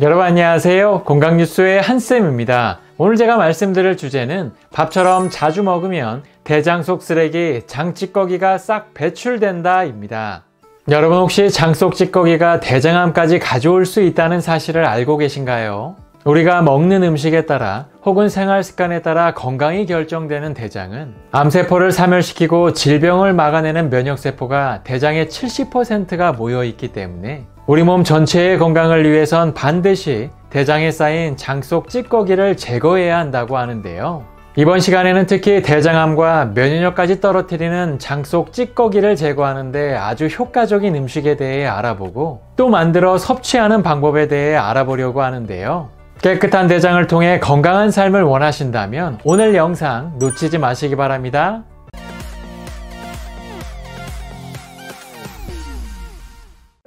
여러분 안녕하세요. 건강뉴스의 한쌤입니다. 오늘 제가 말씀드릴 주제는 밥처럼 자주 먹으면 대장 속 쓰레기, 장 찌꺼기가 싹 배출된다 입니다. 여러분 혹시 장 속 찌꺼기가 대장암까지 가져올 수 있다는 사실을 알고 계신가요? 우리가 먹는 음식에 따라 혹은 생활 습관에 따라 건강이 결정되는 대장은 암세포를 사멸시키고 질병을 막아내는 면역세포가 대장의 70%가 모여있기 때문에 우리 몸 전체의 건강을 위해선 반드시 대장에 쌓인 장 속 찌꺼기를 제거해야 한다고 하는데요. 이번 시간에는 특히 대장암과 면역력까지 떨어뜨리는 장 속 찌꺼기를 제거하는데 아주 효과적인 음식에 대해 알아보고 또 만들어 섭취하는 방법에 대해 알아보려고 하는데요. 깨끗한 대장을 통해 건강한 삶을 원하신다면 오늘 영상 놓치지 마시기 바랍니다.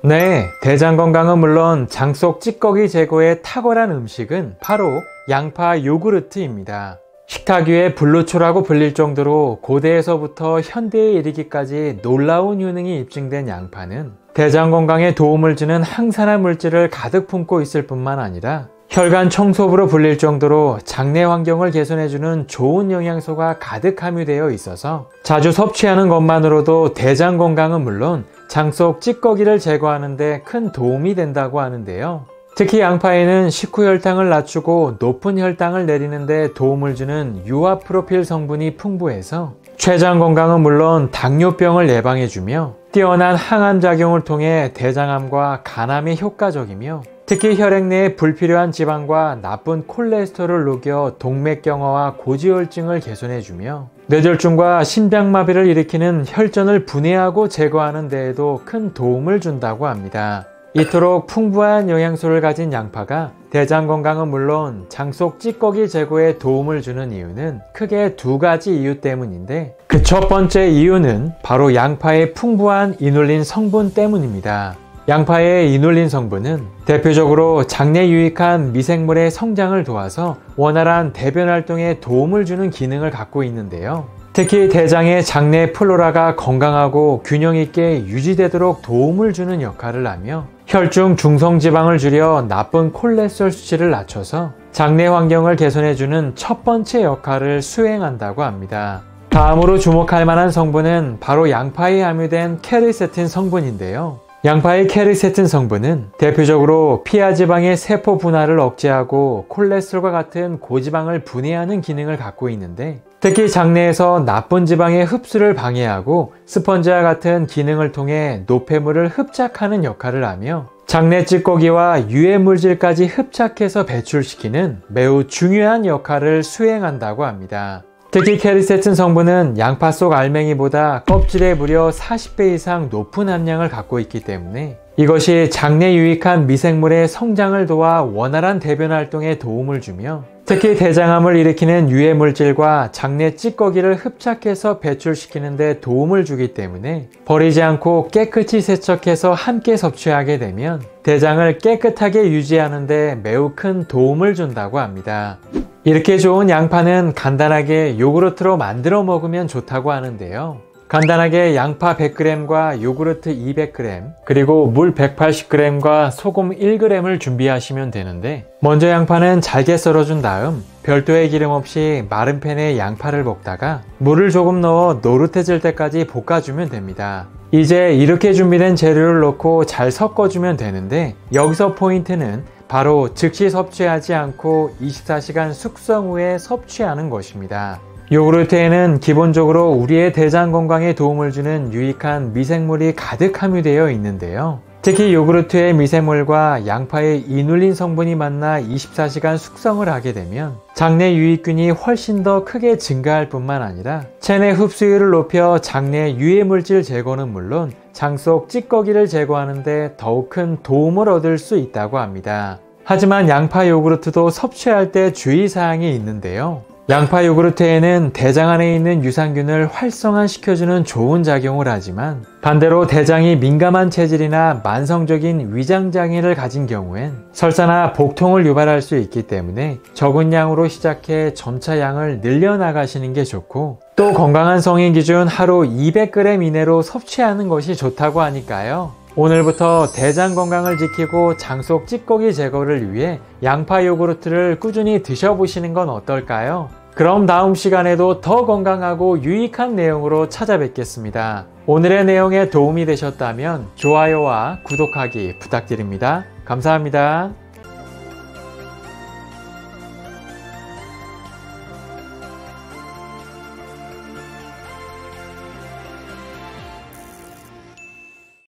네, 대장 건강은 물론 장 속 찌꺼기 제거에 탁월한 음식은 바로 양파 요구르트입니다. 식탁 위의 불로초라고 불릴 정도로 고대에서부터 현대에 이르기까지 놀라운 효능이 입증된 양파는 대장 건강에 도움을 주는 항산화 물질을 가득 품고 있을 뿐만 아니라 혈관 청소부로 불릴 정도로 장내 환경을 개선해주는 좋은 영양소가 가득 함유되어 있어서 자주 섭취하는 것만으로도 대장 건강은 물론 장 속 찌꺼기를 제거하는 데 큰 도움이 된다고 하는데요. 특히 양파에는 식후 혈당을 낮추고 높은 혈당을 내리는 데 도움을 주는 유아프로필 성분이 풍부해서 췌장 건강은 물론 당뇨병을 예방해주며 뛰어난 항암 작용을 통해 대장암과 간암에 효과적이며 특히 혈액 내의 불필요한 지방과 나쁜 콜레스테롤을 녹여 동맥경화와 고지혈증을 개선해주며 뇌졸중과 심장마비를 일으키는 혈전을 분해하고 제거하는 데에도 큰 도움을 준다고 합니다. 이토록 풍부한 영양소를 가진 양파가 대장 건강은 물론 장 속 찌꺼기 제거에 도움을 주는 이유는 크게 두 가지 이유 때문인데 그 첫 번째 이유는 바로 양파의 풍부한 이눌린 성분 때문입니다. 양파의 이눌린 성분은 대표적으로 장내 유익한 미생물의 성장을 도와서 원활한 대변 활동에 도움을 주는 기능을 갖고 있는데요. 특히 대장의 장내 플로라가 건강하고 균형 있게 유지되도록 도움을 주는 역할을 하며 혈중 중성지방을 줄여 나쁜 콜레스테롤 수치를 낮춰서 장내 환경을 개선해주는 첫 번째 역할을 수행한다고 합니다. 다음으로 주목할 만한 성분은 바로 양파에 함유된 케르세틴 성분인데요. 양파의 케르세틴 성분은 대표적으로 피하지방의 세포 분화를 억제하고 콜레스테롤과 같은 고지방을 분해하는 기능을 갖고 있는데 특히 장내에서 나쁜 지방의 흡수를 방해하고 스펀지와 같은 기능을 통해 노폐물을 흡착하는 역할을 하며 장내 찌꺼기와 유해물질까지 흡착해서 배출시키는 매우 중요한 역할을 수행한다고 합니다. 특히 케르세틴 성분은 양파 속 알맹이보다 껍질에 무려 40배 이상 높은 함량을 갖고 있기 때문에 이것이 장내 유익한 미생물의 성장을 도와 원활한 대변 활동에 도움을 주며 특히 대장암을 일으키는 유해물질과 장내 찌꺼기를 흡착해서 배출시키는 데 도움을 주기 때문에 버리지 않고 깨끗이 세척해서 함께 섭취하게 되면 대장을 깨끗하게 유지하는 데 매우 큰 도움을 준다고 합니다. 이렇게 좋은 양파는 간단하게 요구르트로 만들어 먹으면 좋다고 하는데요. 간단하게 양파 100g과 요구르트 200g 그리고 물 180g과 소금 1g을 준비하시면 되는데 먼저 양파는 잘게 썰어준 다음 별도의 기름 없이 마른 팬에 양파를 볶다가 물을 조금 넣어 노릇해질 때까지 볶아주면 됩니다. 이제 이렇게 준비된 재료를 넣고 잘 섞어주면 되는데 여기서 포인트는 바로 즉시 섭취하지 않고 24시간 숙성 후에 섭취하는 것입니다. 요구르트에는 기본적으로 우리의 대장 건강에 도움을 주는 유익한 미생물이 가득 함유되어 있는데요. 특히 요구르트의 미생물과 양파의 이눌린 성분이 만나 24시간 숙성을 하게 되면 장내 유익균이 훨씬 더 크게 증가할 뿐만 아니라 체내 흡수율을 높여 장내 유해물질 제거는 물론 장 속 찌꺼기를 제거하는 데 더욱 큰 도움을 얻을 수 있다고 합니다. 하지만 양파 요구르트도 섭취할 때 주의사항이 있는데요. 양파 요구르트에는 대장 안에 있는 유산균을 활성화시켜주는 좋은 작용을 하지만 반대로 대장이 민감한 체질이나 만성적인 위장장애를 가진 경우엔 설사나 복통을 유발할 수 있기 때문에 적은 양으로 시작해 점차 양을 늘려나가시는 게 좋고 또 건강한 성인 기준 하루 200g 이내로 섭취하는 것이 좋다고 하니까요. 오늘부터 대장 건강을 지키고 장속 찌꺼기 제거를 위해 양파 요구르트를 꾸준히 드셔보시는 건 어떨까요? 그럼 다음 시간에도 더 건강하고 유익한 내용으로 찾아뵙겠습니다. 오늘의 내용에 도움이 되셨다면 좋아요와 구독하기 부탁드립니다. 감사합니다.